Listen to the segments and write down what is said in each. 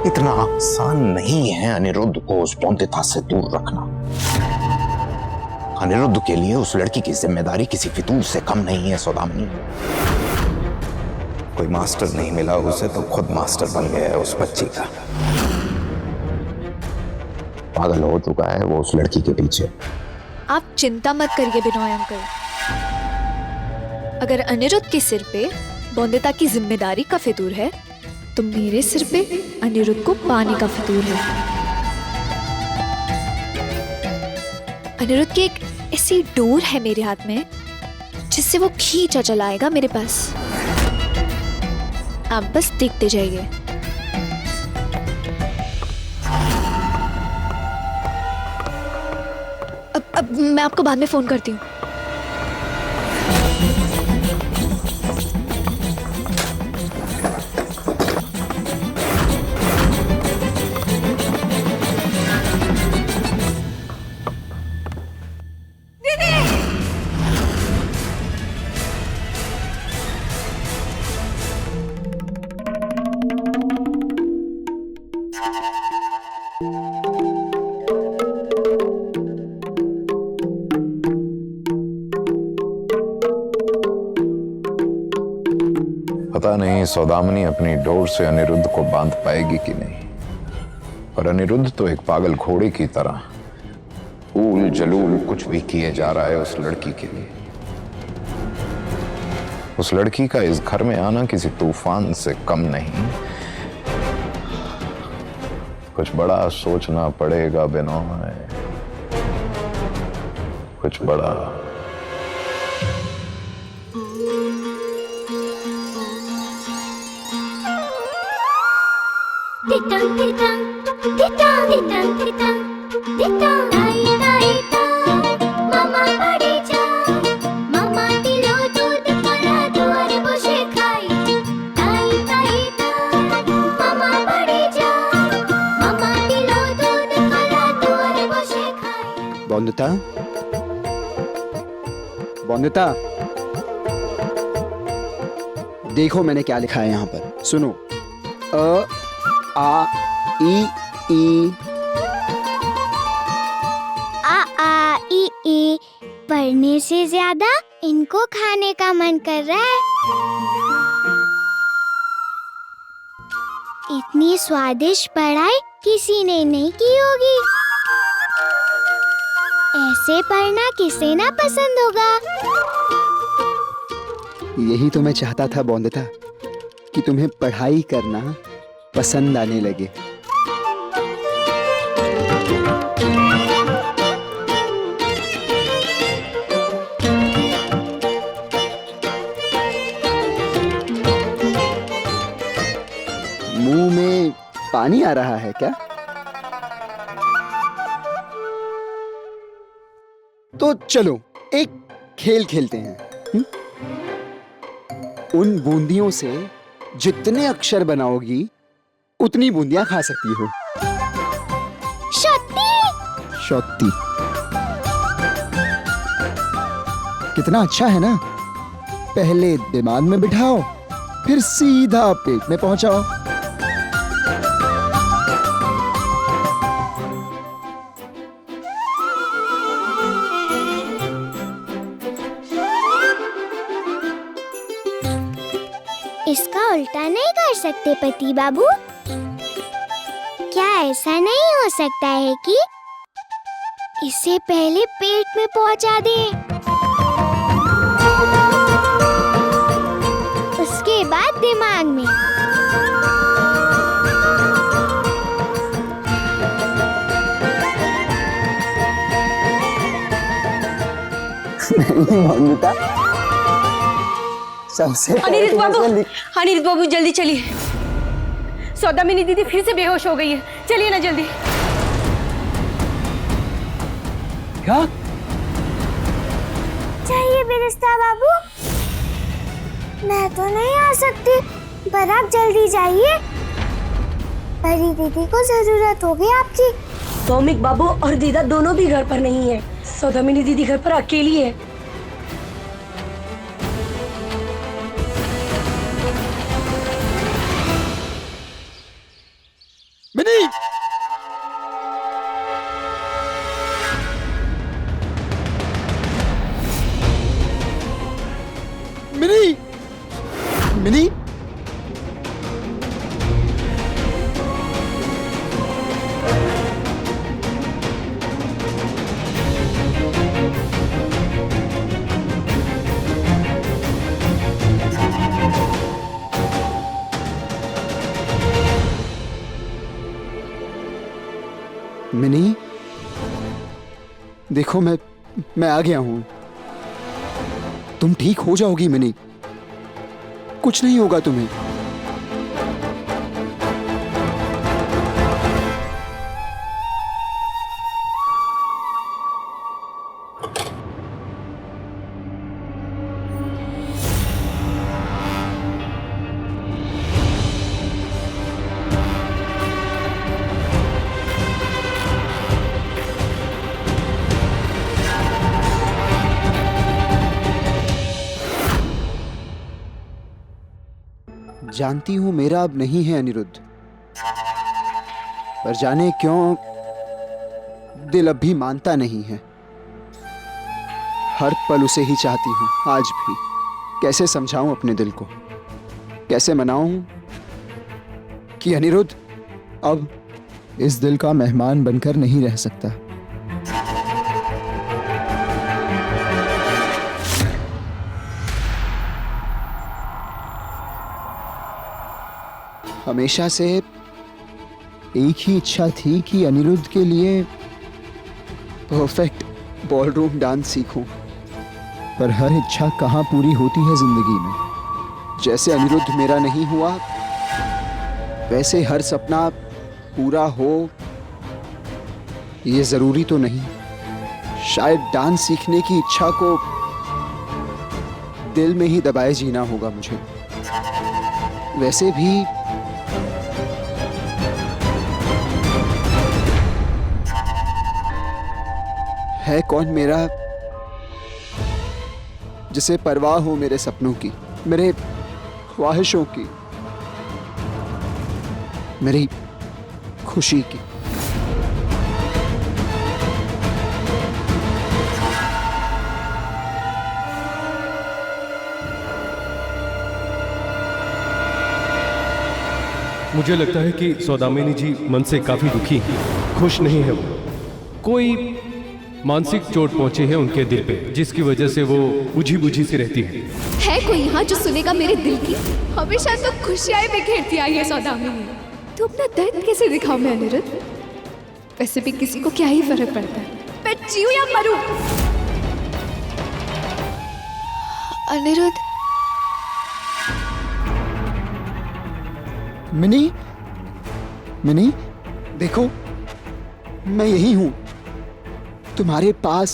इतना आसान नहीं है अनिरुद्ध को उस बौंदिता से दूर रखना। अनिरुद्ध के लिए उस लड़की की जिम्मेदारी किसी फितूर से कम नहीं है सौदामिनी। कोई मास्टर नहीं मिला उसे तो खुद मास्टर बन गया है उस बच्ची का। पागल हो चुका है वो उस लड़की के पीछे। आप चिंता मत करिए बिनोय अंकल। अगर अनिरुद्ध के सिर पे बौंदिता की जिम्मेदारी का फितूर है तो मेरे सिर पे अनिरुद्ध को पाने का फितूर है। अनिरुद्ध की एक ऐसी डोर है मेरे हाथ में जिससे वो खींचा चलाएगा मेरे पास। आप बस देखते जाइए। अब मैं आपको बाद में फोन करती हूँ। पता नहीं सौदामिनी अपनी डोर से अनिरुद्ध को बांध पाएगी कि नहीं, पर अनिरुद्ध तो एक पागल घोड़े की तरह ऊल जलूल कुछ भी किए जा रहा है उस लड़की के लिए। उस लड़की का इस घर में आना किसी तूफान से कम नहीं। कुछ बड़ा सोचना पड़ेगा बिनोय, कुछ बड़ा। बौंदिता, बौंदिता, देखो मैंने क्या लिखा है यहाँ पर। सुनो, अ आ ई ई। आ ई ई पढ़ने से ज्यादा इनको खाने का मन कर रहा है। इतनी स्वादिष्ट पढ़ाई किसी ने नहीं की होगी। ऐसे पढ़ना किसे ना पसंद होगा। यही तो मैं चाहता था बौंदिता, कि तुम्हें पढ़ाई करना पसंद आने लगे। मुंह में पानी आ रहा है क्या? तो चलो एक खेल खेलते हैं। उन बूंदियों से जितने अक्षर बनाओगी उतनी बूंदियां खा सकती हो। शक्ति। शक्ति कितना अच्छा है ना। पहले दिमाग में बिठाओ, फिर सीधा पेट में पहुंचाओ। इसका उल्टा नहीं कर सकते पति बाबू? क्या ऐसा नहीं हो सकता है कि इसे पहले पेट में पहुंचा दें, उसके बाद दिमाग में? नहीं बौंदिता, सबसे अनिरुद्ध बाबू जल्दी चलिए। सौदामिनी दीदी फिर से बेहोश हो गई है, चलिए ना जल्दी। क्या चाहिए बेरिस्ता बाबू? मैं तो नहीं आ सकती, पर आप जल्दी जाइए। परी दीदी को जरूरत होगी आपकी। सौमिक बाबू और दीदा दोनों भी घर पर नहीं है। सौदामिनी दीदी घर पर अकेली है। मिनी, मिनी, मिनी, देखो मैं आ गया हूं। तुम ठीक हो जाओगी मिनी, कुछ नहीं होगा तुम्हें। जानती हूं मेरा अब नहीं है अनिरुद्ध, पर जाने क्यों दिल अब भी मानता नहीं है। हर पल उसे ही चाहती हूं, आज भी। कैसे समझाऊं अपने दिल को, कैसे मनाऊं कि अनिरुद्ध अब इस दिल का मेहमान बनकर नहीं रह सकता। हमेशा से एक ही इच्छा थी कि अनिरुद्ध के लिए परफेक्ट बॉलरूम डांस सीखूं, पर हर इच्छा कहाँ पूरी होती है जिंदगी में। जैसे अनिरुद्ध मेरा नहीं हुआ, वैसे हर सपना पूरा हो ये जरूरी तो नहीं। शायद डांस सीखने की इच्छा को दिल में ही दबाए जीना होगा मुझे। वैसे भी है कौन मेरा जिसे परवाह हो मेरे सपनों की, मेरे ख्वाहिशों की, मेरी खुशी की। मुझे लगता है कि सौदामिनी जी मन से काफी दुखी हैं, खुश नहीं है वो। कोई मानसिक चोट पहुंची है उनके दिल पे, जिसकी वजह से वो बुझी बुझी सी रहती है कोई यहाँ जो सुनेगा मेरे दिल की? हमेशा तो खुशियाँ बिखेरती आई है सौदामिनी। तो अपना दर्द कैसे दिखाऊं मैं अनिरुद्ध? वैसे भी किसी को क्या ही फर्क पड़ता है, मैं जीऊं या मरूं। अनिरुद्ध, मिनी, मिनी, देखो मैं यही हूं, तुम्हारे पास,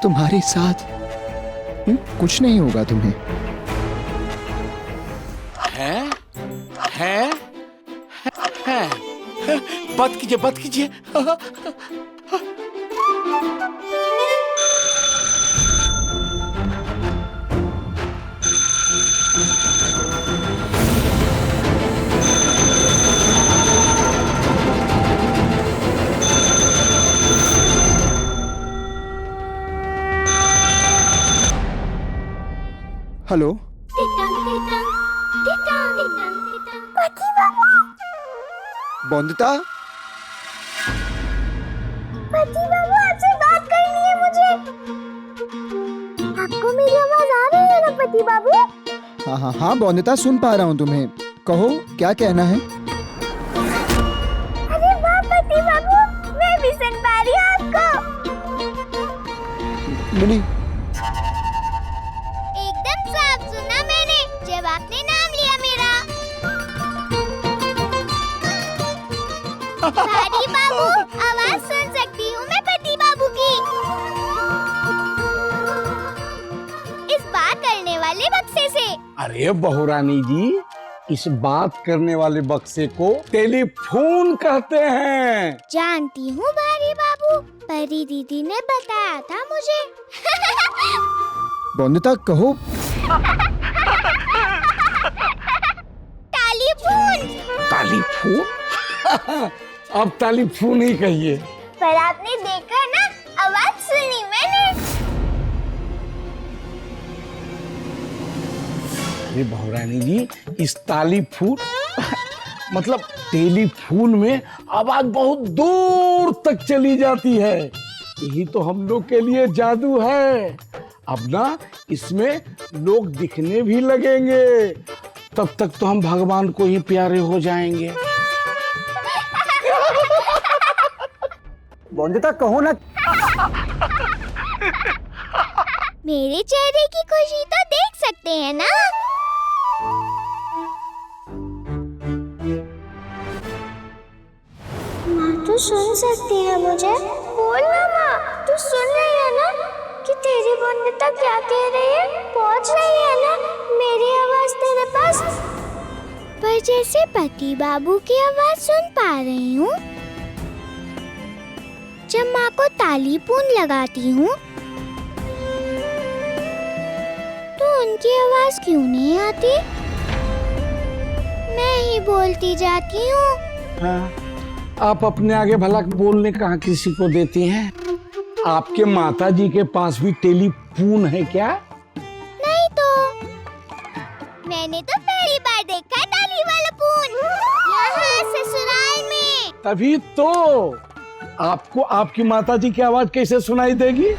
तुम्हारे साथ। कुछ नहीं होगा तुम्हें। है? बात कीजिए, बात कीजिए। हेलो, बोंदिता, पति बाबू आपसे बात करनी है मुझे। आपको मेरी आवाज आ रही है ना पति बाबू? हाँ हाँ हाँ बोंदिता, सुन पा रहा हूँ तुम्हें। कहो क्या कहना है। अरे वाह पति बाबू, मैं भी सुन पा रही हूँ आपको। मिनी, एकदम साफ सुना मैंने जब आपने नाम लिया मेरा। भारी बाबू, आवाज सुन सकती हूँ मैं पति बाबू की। इस बात करने वाले बक्से से। अरे बहुरानी जी, इस बात करने वाले बक्से को टेलीफोन कहते हैं। जानती हूँ भारी बाबू, परी दीदी ने बताया था मुझे। बोंदिता कहो। टेलीफोन। टेलीफोन? अब टेलीफोन ही कहिए। पर आपने देखा ना, आवाज सुनी मैंने। अरे बहुरानी जी, इस टेलीफोन मतलब टेलीफोन में आवाज बहुत दूर तक चली जाती है। यही तो हम लोग के लिए जादू है। अब ना इसमें लोग दिखने भी लगेंगे, तब तक तो हम भगवान को ही प्यारे हो जाएंगे। बॉन्दिता कहो ना। मेरे चेहरे की खुशी तो देख सकते हैं ना। माँ तो सुन सकती है मुझे। बोल ना माँ, तू सुन रही है ना कि तेरी बॉन्दिता क्या कह रही है? पहुँच रही है ना मेरी आवाज तेरे पास? पर जैसे पति बाबू की आवाज सुन पा रही हूँ, जब माँ को तालीपून लगाती हूँ तो उनकी आवाज क्यों नहीं आती? मैं ही बोलती जाती हूँ। हाँ, आप अपने आगे भला बोलने कहाँ किसी को देती हैं? आपके माताजी के पास भी टेलीफोन है क्या? नहीं तो मैंने तो पहली बार देखा ताली वाला फोन यहाँ ससुराल में। तभी तो आपको आपकी माताजी की आवाज कैसे सुनाई देगी?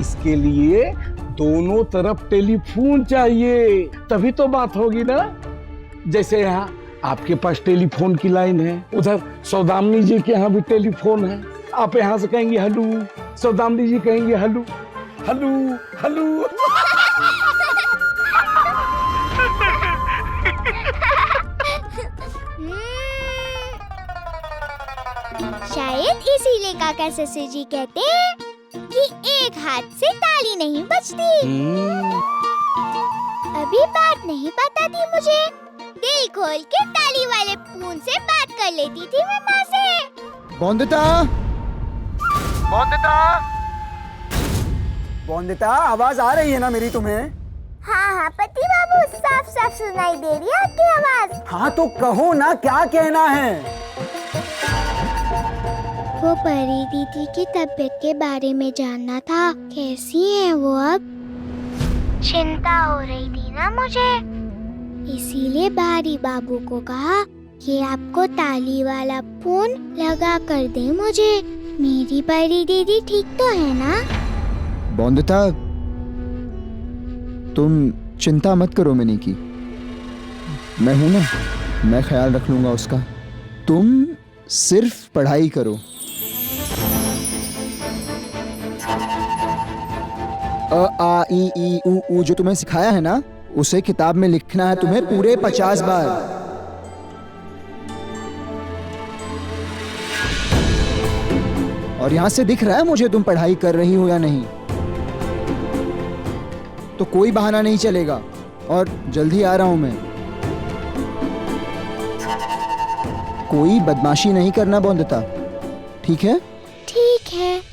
इसके लिए दोनों तरफ टेलीफोन चाहिए, तभी तो बात होगी ना। जैसे यहाँ आपके पास टेलीफोन की लाइन है, उधर सौदामिनी जी के यहाँ भी टेलीफोन है। आप यहाँ से कहेंगे हेलो, सौदामिनी जी कहेंगे हेलो हेलो हेलो। शायद इसीलिए काका ससुर जी कहते हैं कि एक हाथ से ताली नहीं बजती। अभी बात नहीं पता थी मुझे। दिल खोल के ताली वाले फोन से बात कर लेती थी मैं माँ से। बॉन्दिता, बॉन्दिता, बॉन्दिता, आवाज आ रही है ना मेरी तुम्हें? हाँ हाँ पति बाबू, साफ साफ सुनाई दे रही है आपकी आवाज। हाँ तो कहो ना, क्या कहना है? वो परी दीदी की तबीयत के बारे में जानना था। कैसी हैं वो अब? चिंता हो रही थी ना मुझे, इसीलिए बारी बाबू को कहा कि आपको ताली वाला फोन लगा कर दे मुझे। मेरी परी दीदी ठीक तो है ना? बॉन्दिता, तुम चिंता मत करो मिनी की, मैं हूं ना, मैं ख्याल रख लूंगा उसका। तुम सिर्फ पढ़ाई करो। अ आ ई ई उ ऊ जो तुम्हें सिखाया है ना, उसे किताब में लिखना है तुम्हें पूरे 50 बार। और यहाँ से दिख रहा है मुझे तुम पढ़ाई कर रही हो या नहीं, तो कोई बहाना नहीं चलेगा। और जल्दी आ रहा हूं मैं। कोई बदमाशी नहीं करना बॉन्दिता, ठीक है? ठीक है।